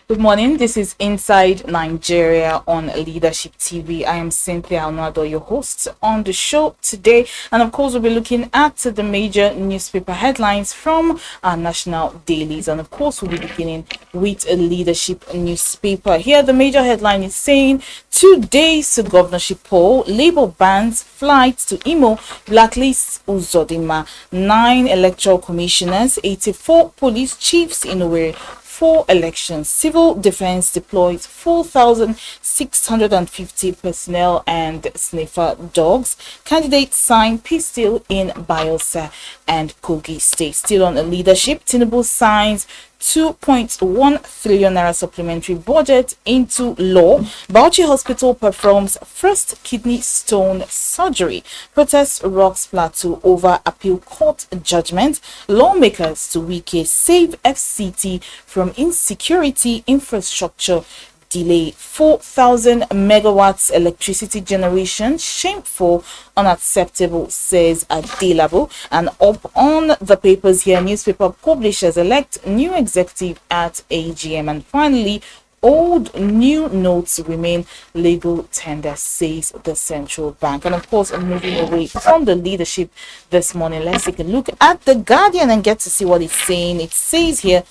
Good morning. This is Inside Nigeria on Leadership TV. I am Cynthia Alnado, your host on the show today. And of course, we'll be looking at the major newspaper headlines from our national dailies. And of course, we'll be beginning with a leadership newspaper. Here, the major headline is saying 2 days to governorship poll, Labour bans flights to Imo, blacklists Uzodinma, 9 electoral commissioners, 84 police chiefs in Owerri, 4 elections. Civil Defense deploys 4,650 personnel and sniffer dogs. Candidates sign peace deal in Bayelsa and Kogi State. Still on the leadership, Tinubu signs 2.1 trillion naira supplementary budget into law. Bauchi Hospital performs first kidney stone surgery. Protest rocks plateau over appeal court judgment. Lawmakers to Wike save FCT from insecurity infrastructure delay. 4,000 megawatts electricity generation, shameful, unacceptable, says Adelabu. And up on the papers here, newspaper publishers elect new executive at AGM. And finally, old new notes remain legal tender, says the central bank. And of course, moving away from the leadership this morning, let's take a look at the Guardian and get to see what it's saying. It says here,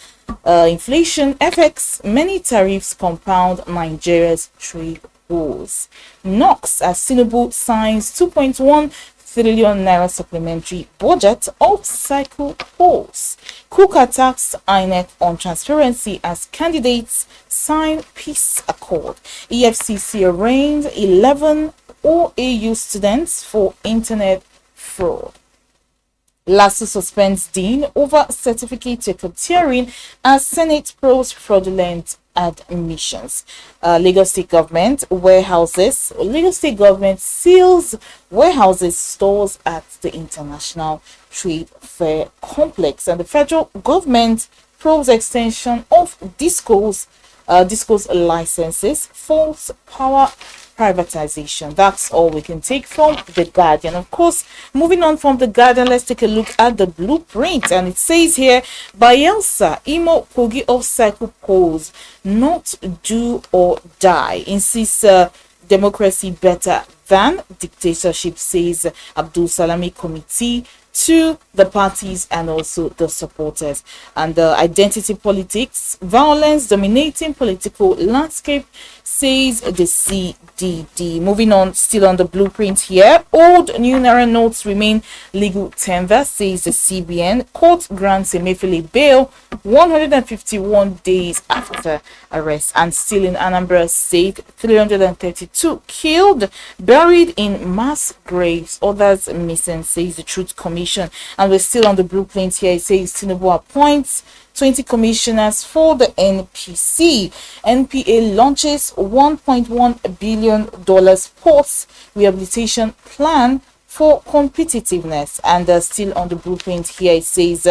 inflation, FX, many tariffs compound Nigeria's trade woes. Knox as Tinubu signs 2.1 trillion naira supplementary budget, off-cycle polls. Cook attacks INEC on transparency as candidates sign peace accord. EFCC arraigned 11 OAU students for internet fraud. LASU suspends Dean over certificate racketeering as Senate probes fraudulent admissions. Lagos State government seals warehouses, stores at the International Trade Fair complex. And the federal government probes extension of disco's licenses, false power privatization. That's all we can take from the Guardian. Of course, moving on from the Guardian, let's take a look at the blueprint. And it says here, Bayelsa, Imo, Kogi off-cycle polls, not do or die, insists democracy better than dictatorship, says Abdul Salami Committee to the parties and also the supporters. And the identity politics, violence dominating political landscape, says the CDD. Moving on, still on the blueprint here, old new naira notes remain legal tender, says the CBN. Court grants Emefiele bail 151 days after arrest. And still in Anambra State, 332 killed, buried in mass graves, others missing, says the Truth Commission. And we're still on the blueprint here. It says Tinubu appoints 20 commissioners for the NPC. NPA launches $1.1 billion sports rehabilitation plan for competitiveness. And still on the blueprint here, it says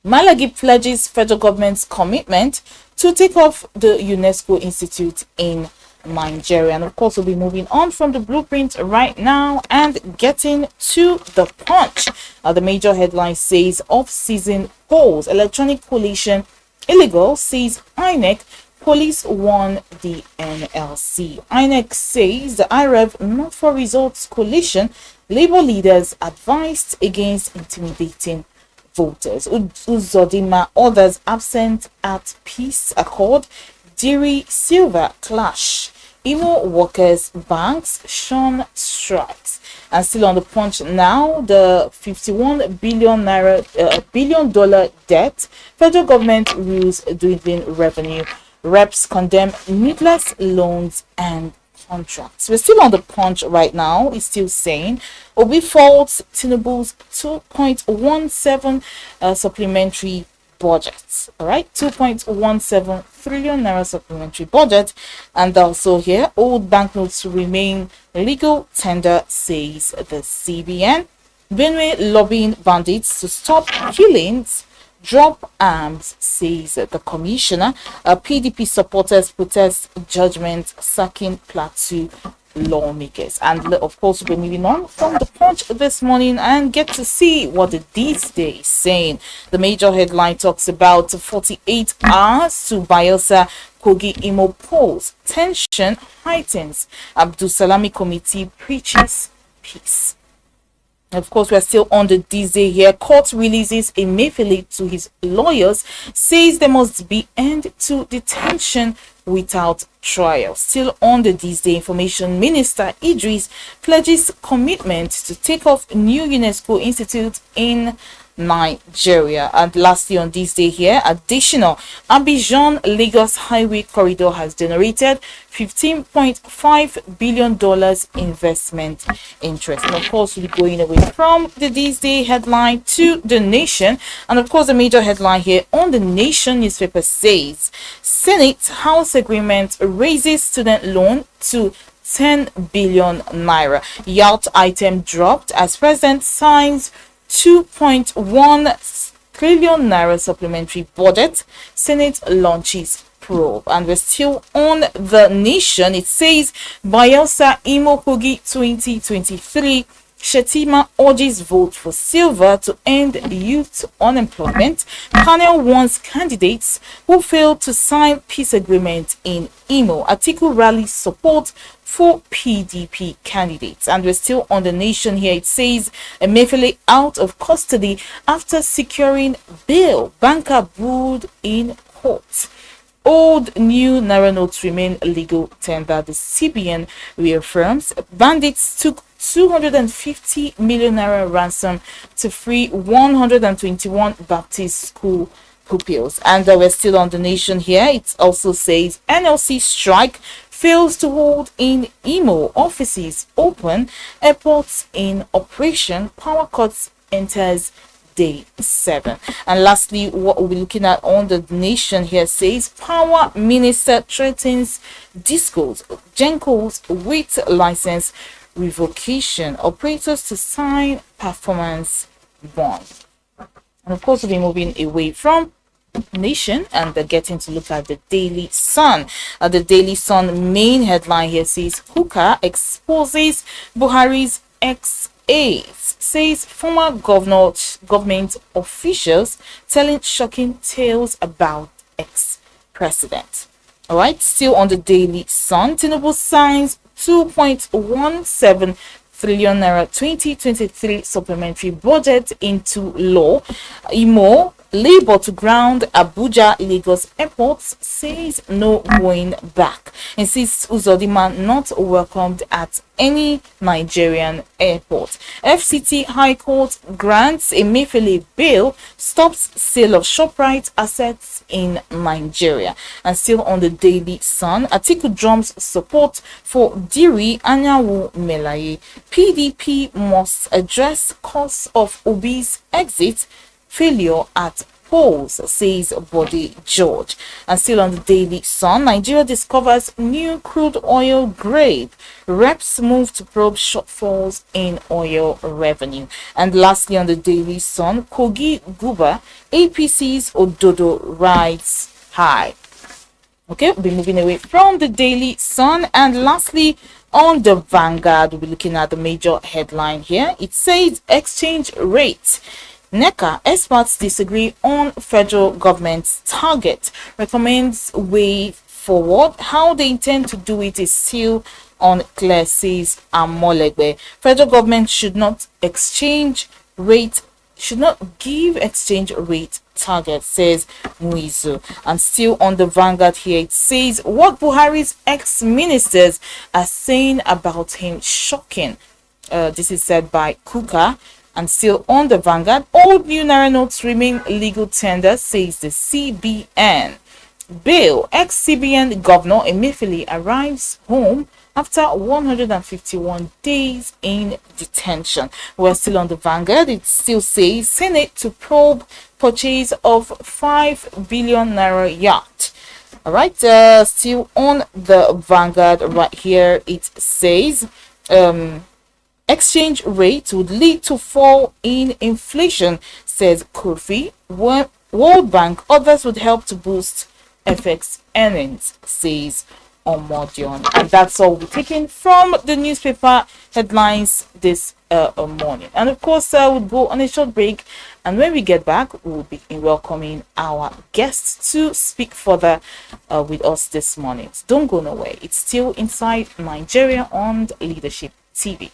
Malagi pledges federal government's commitment to take off the UNESCO Institute in Nigeria. And of course, we'll be moving on from the blueprint right now and getting to the punch. The major headline says off-season polls, electronic collation illegal, says INEC. Police won the NLC. INEC says the IREV not for results collation. Labour leaders advised against intimidating voters. Uzodinma, others absent at peace accord. Diri Silver clash. Imo workers banks shun strikes. And still on the punch now, the 51 billion naira billion dollar debt. Federal government rules dwindling revenue. Reps condemn needless loans and contracts. We're still on the punch right now. It's still saying Obi faults Tinubu's 2.17 supplementary budgets. All right, 2.17 trillion naira supplementary budget. And also here, old banknotes remain legal tender, says the CBN. Benue lobbying bandits to stop killings, drop arms, says the commissioner. PDP supporters protest judgment sacking Plateau lawmakers. And of course, we're moving on from the Punch this morning and get to see what the This Day is saying. The major headline talks about 48 hours to Bayelsa Kogi Imo polls. Tension heightens. Abdul Salami Committee preaches peace. Of course, we're still on the This Day here. Court releases Emefiele to his lawyers, says there must be end to detention without trial. Still on the This Day, Information Minister Idris pledges commitment to take off new UNESCO Institute in Nigeria. And lastly on This Day here, additional Abidjan-Lagos Highway Corridor has generated $15.5 billion investment interest. And of course, we'll be going away from the This Day headline to The Nation. And of course, the major headline here on The Nation newspaper says, Senate House agreement raises student loan to 10 billion naira. Yacht item dropped as president signs 2.1 trillion naira supplementary budget. Senate launches probe. And we're still on The Nation. It says Bayelsa Imo Kogi 2023. Shetima urges vote for silver to end youth unemployment. Panel warns candidates who failed to sign peace agreement in Imo. Atiku rallies support for PDP candidates. And we're still on The Nation here. It says Emefiele out of custody after securing bail. Banker booed in court. Old new naira notes remain legal tender. The CBN reaffirms bandits took 250 million naira ransom to free 121 Baptist school pupils. And we're still on The Nation here. It also says NLC strike fails to hold in Imo. Offices open. Airports in operation. Power cuts enters day 7. And lastly, what we're looking at on The Nation here says Power Minister threatens discos, Gencos with license revocation, operators to sign performance bond. And of course, we'll be moving away from Nation and getting to look at the Daily Sun. The Daily Sun main headline here says Hooker exposes Buhari's ex-aides, says former government officials telling shocking tales about ex-president. All right, still on the Daily Sun, Tinubu signs 2.17 trillion naira 2023 supplementary budget into law. Imo Labour to ground Abuja Lagos airports, says no going back. Insists Uzodinma not welcomed at any Nigerian airport. FCT High Court grants Emefiele bail, stops sale of ShopRite assets in Nigeria. And still on the Daily Sun, Atiku drums support for Diri Anyanwu Melaye. PDP must address cause of Obi's exit. Failure at polls, says Bode George. And still on the Daily Sun, Nigeria discovers new crude oil grade. Reps move to probe shortfalls in oil revenue. And lastly on the Daily Sun, Kogi Guba, APC's Ododo rides high. Okay, we'll be moving away from the Daily Sun. And lastly, on the Vanguard, we'll be looking at the major headline here. It says exchange rate. NECA experts disagree on federal government's target, recommends way forward. How they intend to do it is still unclear, says Amolegbe. Federal government should not give exchange rate target, says Muizu. And still on the Vanguard here, it says what Buhari's ex-ministers are saying about him shocking. This is said by Kuka. And still on the Vanguard, old new naira notes remain legal tender, says the CBN. Bail, ex-CBN Governor Emefiele arrives home after 151 days in detention. We're still on the Vanguard. It still says Senate to probe purchase of 5 billion naira yacht. All right, still on the Vanguard right here, it says exchange rate would lead to fall in inflation, says Kofi. World Bank, others would help to boost FX earnings, says Omodion. And that's all we're taking from the newspaper headlines this morning. And of course, we'll go on a short break. And when we get back, we'll be welcoming our guests to speak further with us this morning. So don't go nowhere. It's still inside Nigeria on Leadership TV.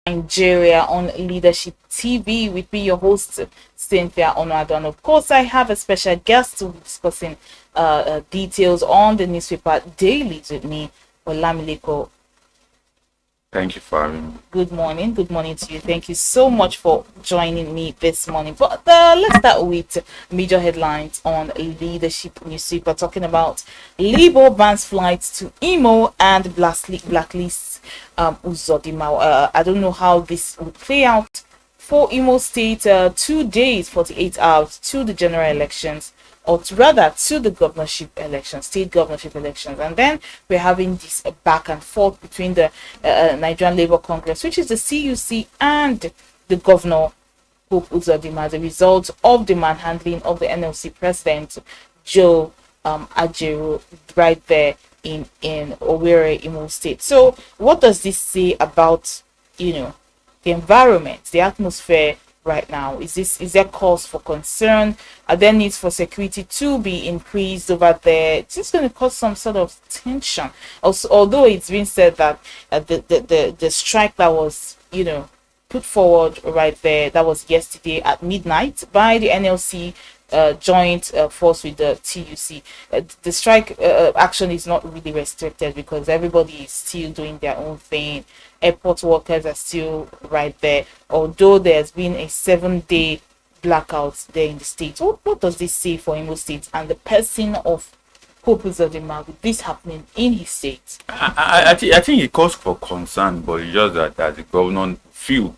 Nigeria on Leadership TV with me, your host Cynthia Onwado. And of course, I have a special guest to be discussing details on the newspaper dailies with me, Olamileko. Thank you for having me. Good morning. Good morning to you. Thank you so much for joining me this morning. But let's start with major headlines on Leadership newspaper, talking about Labour bans flights to Imo and blacklists Uzodinma. I don't know how this will play out for Imo State. 2 days, 48 hours to the general elections, or rather to the governorship elections, state governorship elections. And then we're having this back and forth between the Nigerian Labour Congress, which is the CUC, and the governor, Hope Uzodinma, as a result of the manhandling of the NLC president, Joe Ajaero, right there in Owerri, Imo State. So what does this say about, the environment, the atmosphere right now? Is there cause for concern? Are there needs for security to be increased over there? It's just going to cause some sort of tension. Also, although it's been said that the strike that was put forward right there, that was yesterday at midnight by the NLC joint force with the TUC. The strike action is not really restricted because everybody is still doing their own thing. Airport workers are still right there, although there's been a 7-day blackout there in the state. What does this say for Imo State and the person of Hope Uzodinma with this happening in his state? I think it calls for concern, but it's just that as the governor feel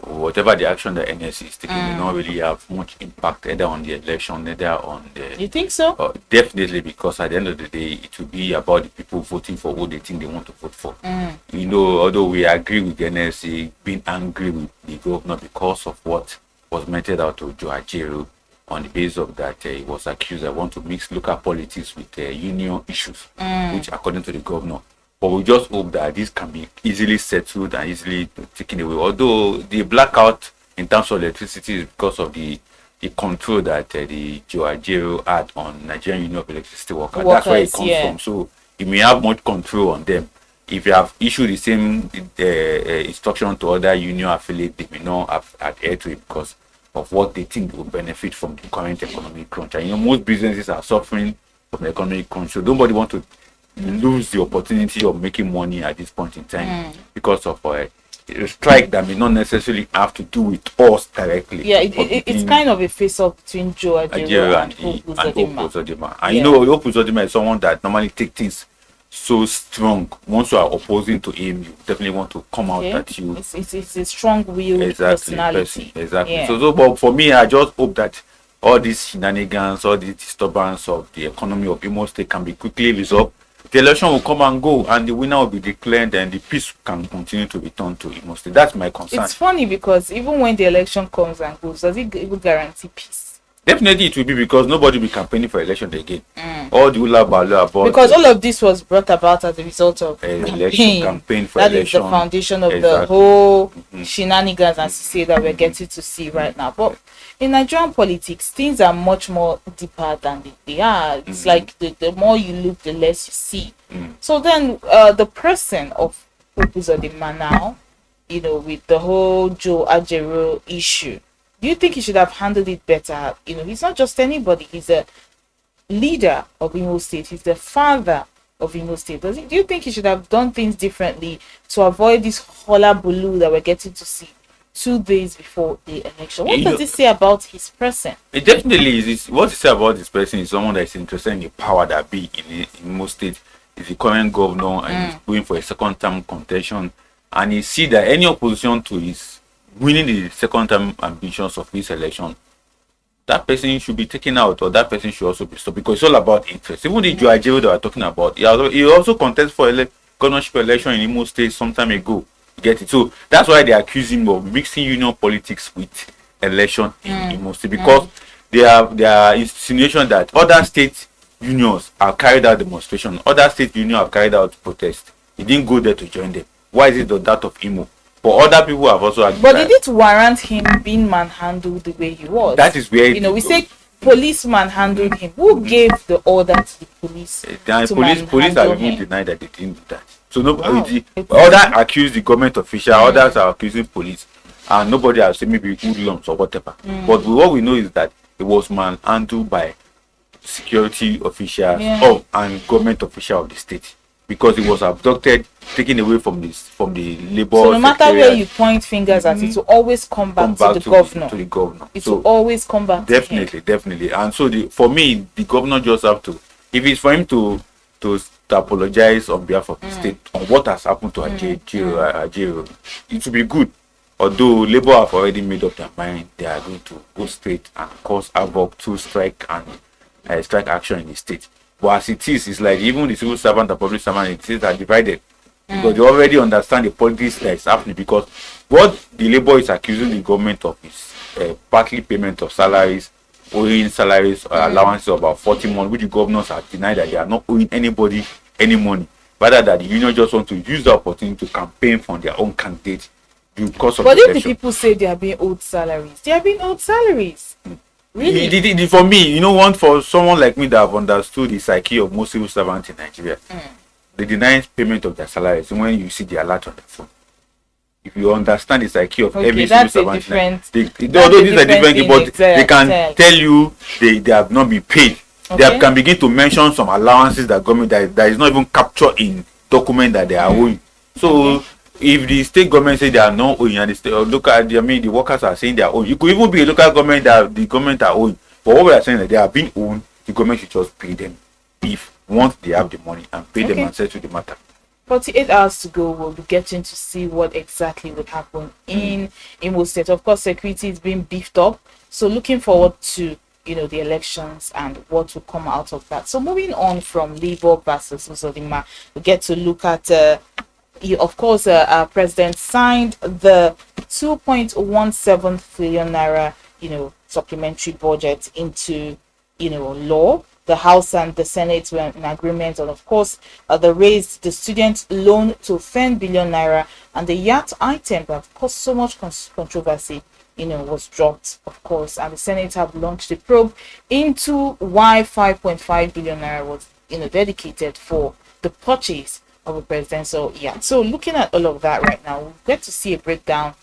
whatever the action the NSC is taking will not really have much impact either on the election, either on the... You think so? Definitely, because at the end of the day, it will be about the people voting for who they think they want to vote for. Although we agree with the NSC being angry with the governor because of what was meted out to Joe Ajaero on the basis of that he was accused of want to mix local politics with union issues, which according to the governor. But we just hope that this can be easily settled and easily taken away. Although the blackout in terms of electricity is because of the control that the Joe Ajaero had on Nigerian Union of Electricity Workers. That's where it comes from. So you may have much control on them. If you have issued the same instruction to other union affiliates, they may not adhere to it because of what they think will benefit from the current economic crunch. And most businesses are suffering from the economic crunch. So nobody want to lose the opportunity of making money at this point in time because of a strike that may not necessarily have to do with us directly. Yeah, it's kind of a face-off between Joe Ajero and Hope Uzodinma. And you know, Hope Uzodinma is someone that normally take things so strong. Once you are opposing to him, you definitely want to come out at you. It's a strong-willed personality. Exactly. Yeah. So, but for me, I just hope that all these shenanigans, all these disturbance of the economy of Imo State can be quickly resolved. The election will come and go, and the winner will be declared, and the peace can continue to return to Imo State. That's my concern. It's funny because even when the election comes and goes, does it even guarantee peace? Definitely it will be, because nobody will be campaigning for election again. All the ula about because all of this was brought about as a result of election campaign for that election. Is the foundation of the whole shenanigans and say that we're getting to see right now. But in Nigerian politics, things are much more deeper than they are. It's like the more you look, the less you see. So then the person of Uzodinma now, you know, with the whole Joe Ajero issue, do you think he should have handled it better? You know, he's not just anybody. He's a leader of Imo State. He's the father of Imo State. Do you think he should have done things differently to avoid this hullabaloo that we're getting to see 2 days before the election? What does it say about his person? It definitely is. What it say about this person is someone that is interested in the power that be in Imo State. Is the current governor and he's going for a second term contention, and he see that any opposition to his winning the second term ambitions of this election, that person should be taken out, or that person should also be stopped, because it's all about interest. Even the Joe Ajero that we're talking about, he also contested for governorship election in Imo State some time ago. You get it? So that's why they accuse him of mixing union politics with election in Imo State, because there are insinuation that other state unions have carried out demonstration, other state unions have carried out protest. He didn't go there to join them. Why is it that of Imo? But other people have also agreed. But did it warrant him being manhandled the way he was? That is where, you know, we say police manhandled him. Who gave the order to the police? Police have even denied that they didn't do that. So nobody, others accuse the government official, others are accusing police, and nobody has said maybe hoodlums or whatever. But what we know is that it was manhandled by security officials and government official of the state, because it was abducted, taken away from the labor. So no matter where you point fingers at, it will always come back to the governor. It will always come back. Definitely. And so for me, the governor just have to, if it's for him to apologize on behalf of the state on what has happened to Ajero, it will be good. Although Labour have already made up their mind, they are going to go straight and cause havoc to strike action in the state. But as it is, it's like even the civil servant and public servant in the state are divided, because they already understand the politics that is happening. Because what the Labour is accusing the government of is partly payment of salaries, owing salaries or allowances of about 40 months, which the governors have denied that they are not owing anybody any money. Rather that the union just want to use the opportunity to campaign for their own candidate because of the election. But if the people say they are being owed salaries, they are being owed salaries. Really? For me, for someone like me that have understood the psyche of most civil servants in Nigeria, they deny payment of their salaries when you see the alert on the phone. If you understand the psyche of every civil servant, although these are different, but they can tell you they have not been paid. Okay. They can begin to mention some allowances that government that is not even captured in document that they are owing. So if the state government say they are not owing, and the state or local, the workers are saying they are owing, it could even be a local government that the government are owing. But what we are saying that they are being owned, the government should just pay them if once they have the money and pay them and settle the matter. 48 hours to go, we'll be getting to see what exactly would happen in Imo State. Of course, security is being beefed up, so looking forward to the elections and what will come out of that. So moving on from Labour versus Uzodinma, we get to look at of course our president signed the 2.17 trillion naira supplementary budget into law. The House and the Senate were in agreement on, of course, they raised the student loan to 10 billion naira, and the yacht item that caused so much controversy, was dropped, of course, and the Senate have launched a probe into why 5.5 billion naira was, dedicated for the purchase of a presidential yacht. So looking at all of that right now, we get to see a breakdown,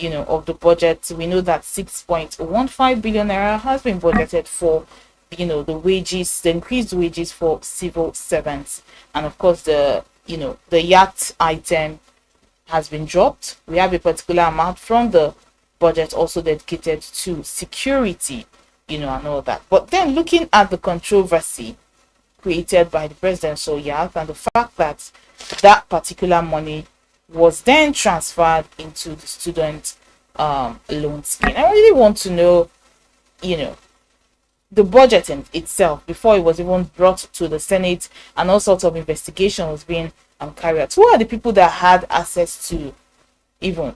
of the budget. We know that 6.15 billion naira has been budgeted for the wages, the increased wages for civil servants. And of course, the yacht item has been dropped. We have a particular amount from the budget also dedicated to security, and all that. But then looking at the controversy created by the presidential yacht and the fact that that particular money was then transferred into the student loan scheme, I really want to know, the budget in itself before it was even brought to the Senate and all sorts of investigation was being carried out. Who are the people that had access to even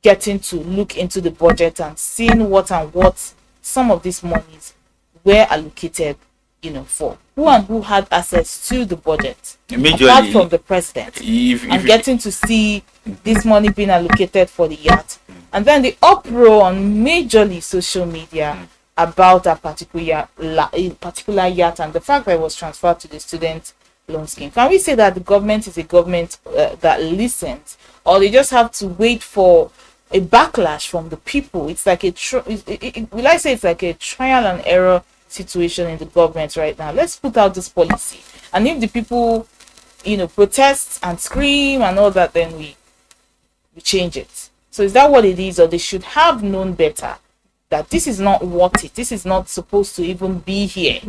getting to look into the budget and seeing what some of these monies were allocated, for? Who and who had access to the budget apart from the president, and getting to see this money being allocated for the yacht, and then the uproar on majorly social media about a particular yacht and the fact that it was transferred to the student loan scheme. Can we say that the government is a government that listens, or they just have to wait for a backlash from the people? It's like will I say it's like a trial and error situation in the government right now? Let's put out this policy, and if the people protest and scream and all that, then we change it. So is that what it is? Or they should have known better that this is not worth it, this is not supposed to even be here?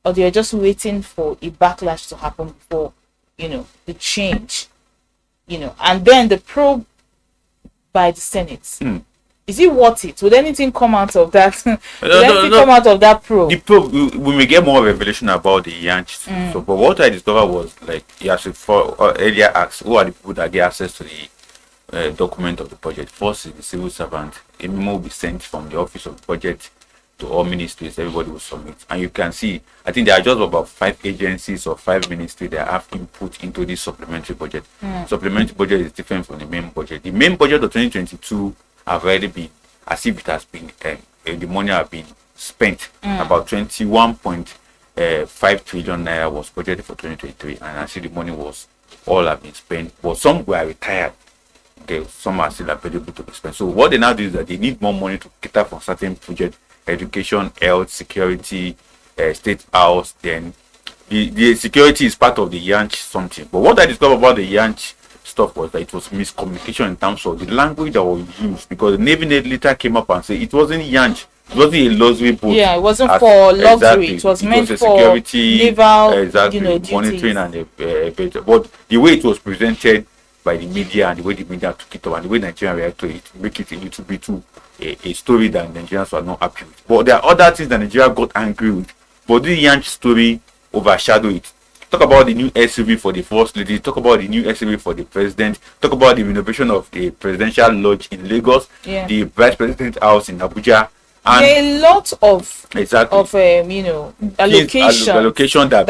Or they're just waiting for a backlash to happen before the change, and then the probe by the Senate. Is it worth it? Would anything come out of that? Come out of that probe? The probe, we may get more revelation about the Yanch. So, but what I discovered was, like, earlier asked, who are the people that get access to the document of the budget? First is the civil servant. A memo will be sent from the office of the budget to all ministries. Everybody will submit, and you can see, I think there are just about 5 agencies or 5 ministries that have input into this supplementary budget. Supplementary budget is different from the main budget. The main budget of 2022 have already been, as if it has been, the money have been spent. About 21.5 trillion naira was budgeted for 2023, and I see the money was all have been spent, but some were retired. Okay, some are still available to be spent. So what they now do is that they need more money to cater for certain projects: education, health, security, state house. Then the security is part of the Yanch something. But what I discovered about the Yanch stuff was that it was miscommunication in terms of the language that was used, because the Navy later came up and said it wasn't Yanch, it wasn't a luxury boat. Yeah, it wasn't for luxury. Exactly. It was meant for security, naval, monitoring and but the way it was presented by the media and the way the media took it up and the way Nigerians react to it, make it a little bit too a story that Nigerians were not happy with. But there are other things that Nigeria got angry with, but the Yanch story overshadowed it. Talk about the new SUV for the first lady, talk about the new SUV for the president, talk about the renovation of the presidential lodge in Lagos, the vice president house in Abuja, and a lot of allocation that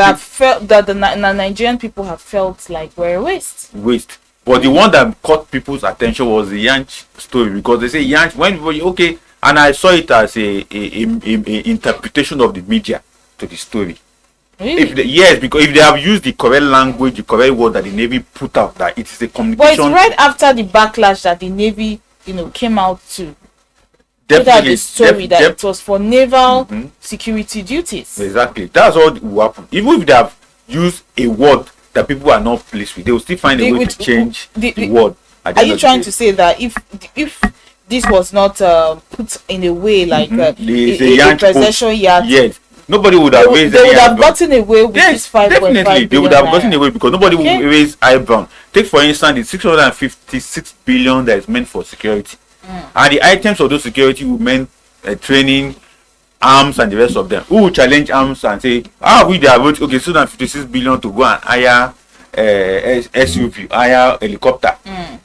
the Nigerian people have felt like were a waste. But the one that caught people's attention was the Yanch story, because they say Yanch, and I saw it as a interpretation of the media to the story. Really? Because if they have used the correct language, the correct word that the Navy put out, that it is a communication. But it's right after the backlash that the Navy, came out to put out the story that it was for naval security duties. Exactly. That's what will happen. Even if they have used a word that people are not pleased with, they will still find a way to change the word. Are you trying to say that if this was not put in a way like a presidential yacht, yes, nobody would have raised. They would have gotten away with this 5.5 billion. Definitely, they would have gotten away because nobody would raise eyebrow. Take for instance the 656 billion that is meant for security, and the items of those security will mean training, arms, and the rest of them. Who will challenge arms and say, we they have 656 billion to go and hire SUV, hire helicopter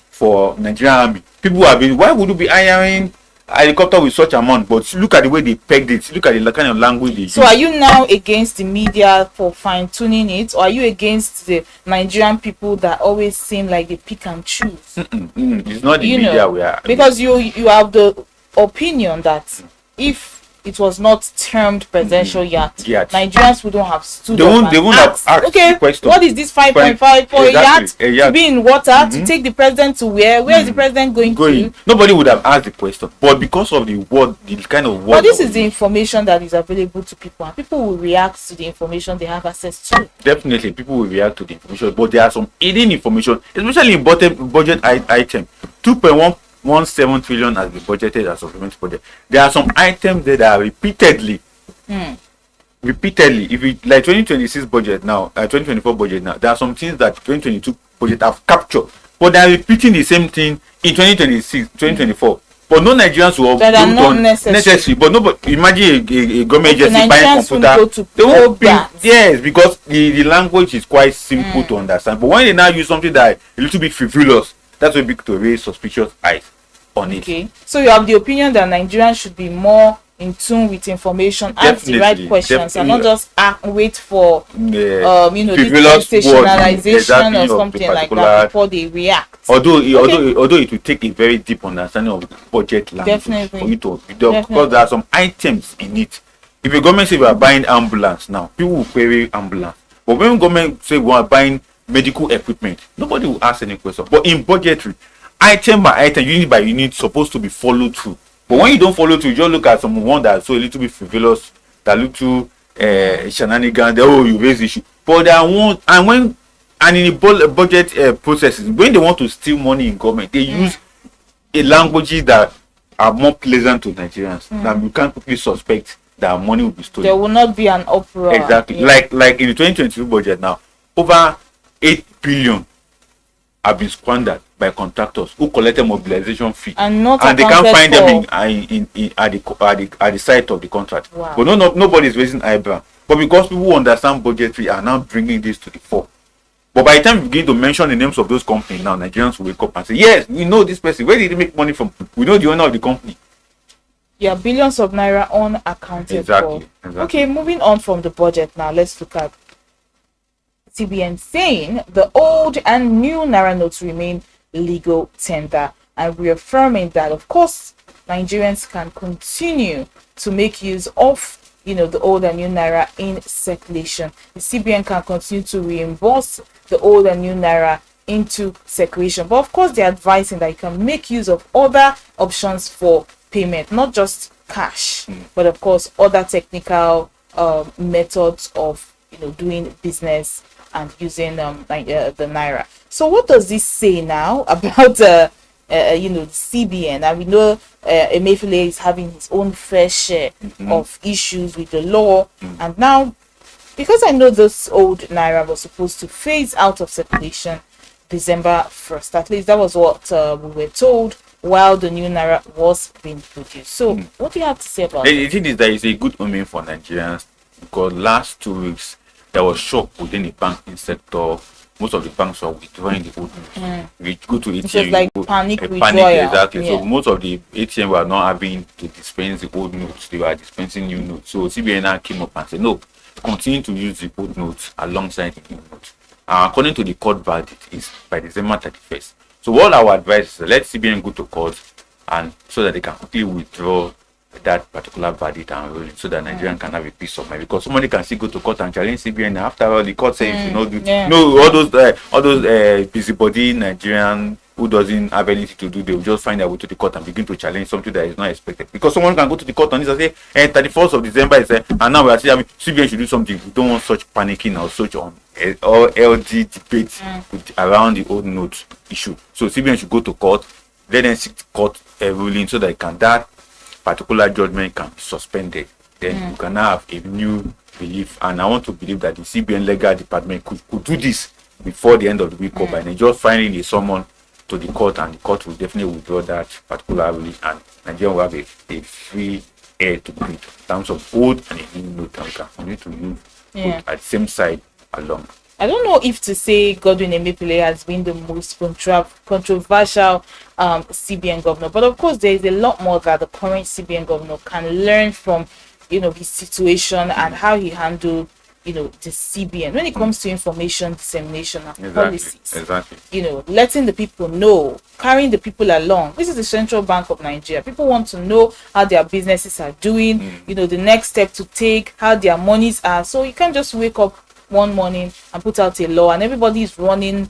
for Nigerian army? People have been, why would you be hiring a helicopter with such amount? But look at the way they pegged it, look at the kind of language they use. So are you now against the media for fine-tuning it, or are you against the Nigerian people that always seem like they pick and choose? It's not the media we are, because you have the opinion that if it was not termed presidential yet, Nigerians wouldn't have stood They up won't. They and won't have asked, asked okay, the question. what is this 5.5 for Exactly, a yacht to be in water to take the president to where? Where is the president going to? Nobody would have asked the question, but because of the word, the kind of word. But this is the information that is available to people, and people will react to the information they have access to. Definitely, people will react to the information, but there are some hidden information, especially in budget item. 2.117 trillion has been budgeted as supplementary budget. There are some items that are repeatedly. If you like 2026 budget now, 2024 budget now, there are some things that 2022 budget have captured, but they are repeating the same thing in 2026, 2024. But no Nigerians will that are not necessary. But nobody imagine a government agency buying computer. They won't be, yes, because the language is quite simple to understand. But when they now use something that a little bit frivolous, that's where big to raise suspicious eyes on it. Okay, so you have the opinion that Nigerians should be more in tune with information, ask the right questions, and not just wait for this sensationalization or something like that before they react. Although it will take a very deep understanding of the budget language for you to, because there are some items in it. If a government say we are buying ambulance now, people will query ambulance. But when government say we are buying medical equipment, nobody will ask any question. But in budgetary, item by item, unit by unit, supposed to be followed through. But when you don't follow through, you just look at someone that's so a little bit frivolous, that look too shenanigans. You raise the issue. But there are one, and in the budget processes, when they want to steal money in government, they use a language that are more pleasant to Nigerians. That you can't quickly suspect that money will be stolen. There will not be an uproar. Exactly. Yeah. Like in the 2022 budget now, over 8 billion have been squandered by contractors who collected mobilization fee, and they can't find them at the site of the contract. Wow. But nobody is raising eyebrow. But because people who understand budgetary are now bringing this to the fore. But by the time you begin to mention the names of those companies now, Nigerians will wake up and say, yes, we know this person. Where did he make money from? We know the owner of the company. Yeah, billions of naira unaccounted for. Exactly. Okay, moving on from the budget now, let's look at CBN saying the old and new naira notes remain legal tender, and reaffirming that, of course, Nigerians can continue to make use of the old and new naira in circulation. The CBN can continue to reimburse the old and new naira into circulation, but of course they're advising that you can make use of other options for payment, not just cash, but of course other technical methods of doing business and using the naira. So what does this say now about the CBN? And we know Emefiele is having his own fair share of issues with the law, and now, because I know this old naira was supposed to phase out of circulation December 1st, at least that was what we were told, while the new naira was being produced. So what do you have to say about the thing is that it's a good omen for Nigerians, because last 2 weeks there was shock within the banking sector. Most of the banks are withdrawing the old notes. We go to ATM. It's just like panic withdrawal. Exactly. Yeah. So most of the ATM were not having to dispense the old notes. They were dispensing new notes. So CBN now came up and said, no, continue to use the old notes alongside the new notes. According to the court verdict, is by December 31st. So what our advice is, let CBN go to court, and so that they can quickly withdraw that particular verdict and ruling, so that Nigerian can have a peace of mind, because somebody can still go to court and challenge CBN. After all, the court says all those busybody Nigerian who doesn't have anything to do, they will just find their way to the court and begin to challenge something that is not expected, because someone can go to the court on this and say 31st of December is and now we are saying CBN should do something. We don't want such panicking or such on or LD debates around the old notes issue. So CBN should go to court, let them seek court ruling, so that that particular judgment can be suspended. Then you can now have a new relief. And I want to believe that the CBN legal department could do this before the end of the week, or by then just finding a summon to the court, and the court will definitely withdraw that particular relief, and Nigeria will have a free air to breathe in terms of old and a new note, and we can continue to use both at the same side along. I don't know if to say Godwin Emefiele has been the most controversial CBN governor, but of course there is a lot more that the current CBN governor can learn from, his situation and how he handled the CBN when it comes to information dissemination and Exactly. policies. Exactly. Letting the people know, carrying the people along. This is the Central Bank of Nigeria. People want to know how their businesses are doing, the next step to take, how their monies are. So you can't just wake up one morning and put out a law and everybody is running,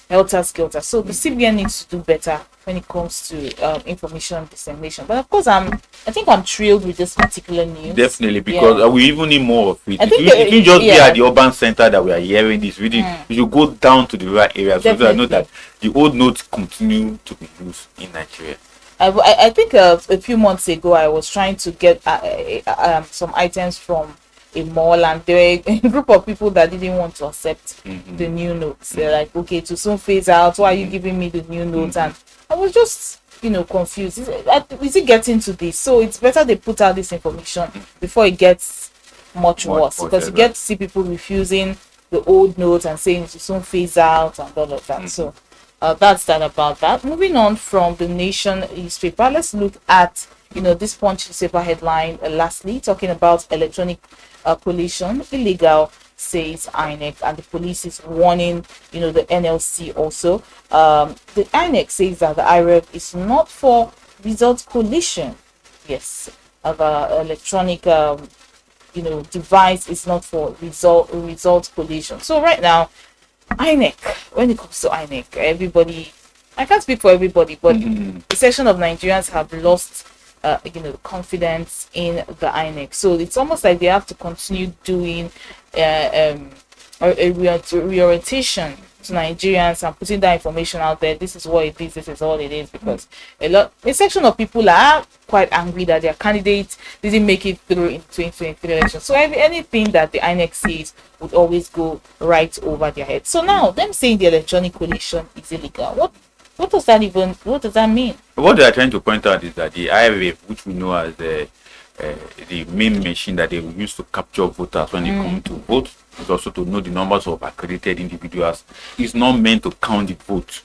helter skelter. So the CBN needs to do better when it comes to information dissemination. But of course, I think I'm thrilled with this particular news. Definitely, because we even need more of it. I think It can just be at the urban center that we are hearing this. We should go down to the rural areas so that I know that the old notes continue to be used in Nigeria. I think a few months ago I was trying to get some items from a mall, and there were a group of people that didn't want to accept the new notes. They're like, okay, to soon phase out, why are you giving me the new notes? And I was just confused. Is it getting to this? So it's better they put out this information before it gets much worse, because you get to see people refusing the old notes and saying to soon phase out and all of that. So that's that about that. Moving on from the Nation newspaper, let's look at this Punch newspaper headline. Lastly, talking about electronic collation illegal, says INEC, and the police is warning the NLC also. The INEC says that the IREV is not for result collation. Yes, electronic device is not for result collation. So right now, INEC, when it comes to INEC, everybody, I can't speak for everybody, but a section of Nigerians have lost confidence in the INEC. So it's almost like they have to continue doing a reorientation to Nigerians and putting that information out there. This is what it is, this is all it is, because a section of people are quite angry that their candidate didn't make it through in 2023 election. So anything that the INEC says would always go right over their head. So now them saying the electronic collation is illegal, what does that mean? What they are trying to point out is that the IRA, which we know as the main machine that they will use to capture voters when they come to vote, is also to know the numbers of accredited individuals, is not meant to count the vote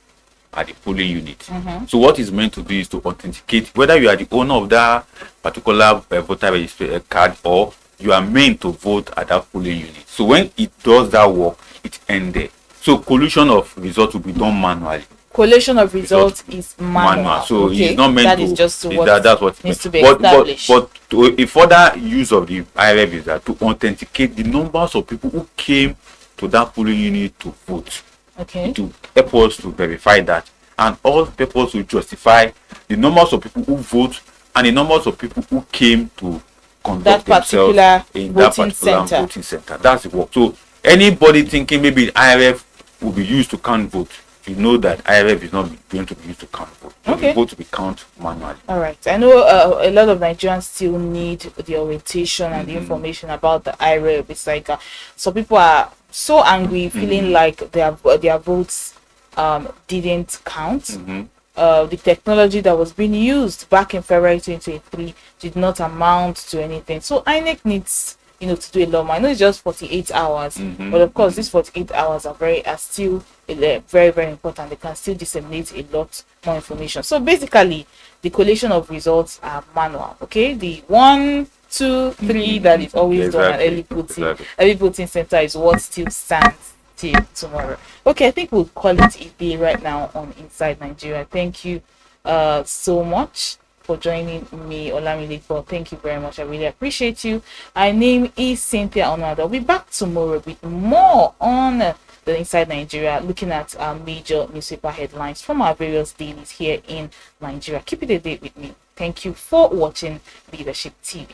at the polling unit. So what is meant to do is to authenticate whether you are the owner of that particular voter registration card or you are meant to vote at that polling unit. So when it does that work, it ends there. So collation of results will be done manually. Collation of results is manual. So it's not meant that to. Is just that's what needs to be established. But a further use of the IREV is that to authenticate the numbers of people who came to that polling unit to vote. Okay. To help us to verify that, and all people to justify the numbers of people who vote and the numbers of people who came to conduct themselves in that particular voting center. That's the work. So anybody thinking maybe IREV will be used to count vote, you know that IREV is not going to be used to count vote. Okay. Vote to be counted manually. All right. I know a lot of Nigerians still need the orientation and the information about the IREV. It's like some people are so angry, feeling like their votes didn't count. The technology that was being used back in February 2023 did not amount to anything. So INEC needs to do a lot more. I know it's just 48 hours, but of course these 48 hours are still very, very important. They can still disseminate a lot more information. So basically, the collation of results are manual. Okay, the 1, 2, 3 that is always done at every voting center is what still stands till tomorrow. Okay, I think we'll call it a day right now on Inside Nigeria. Thank you so much for joining me, Olamide. Thank you very much. I really appreciate you. My name is Cynthia Onada. I'll be back tomorrow with more on the Inside Nigeria, looking at our major newspaper headlines from our various dailies here in Nigeria. Keep it a day with me. Thank you for watching Leadership TV.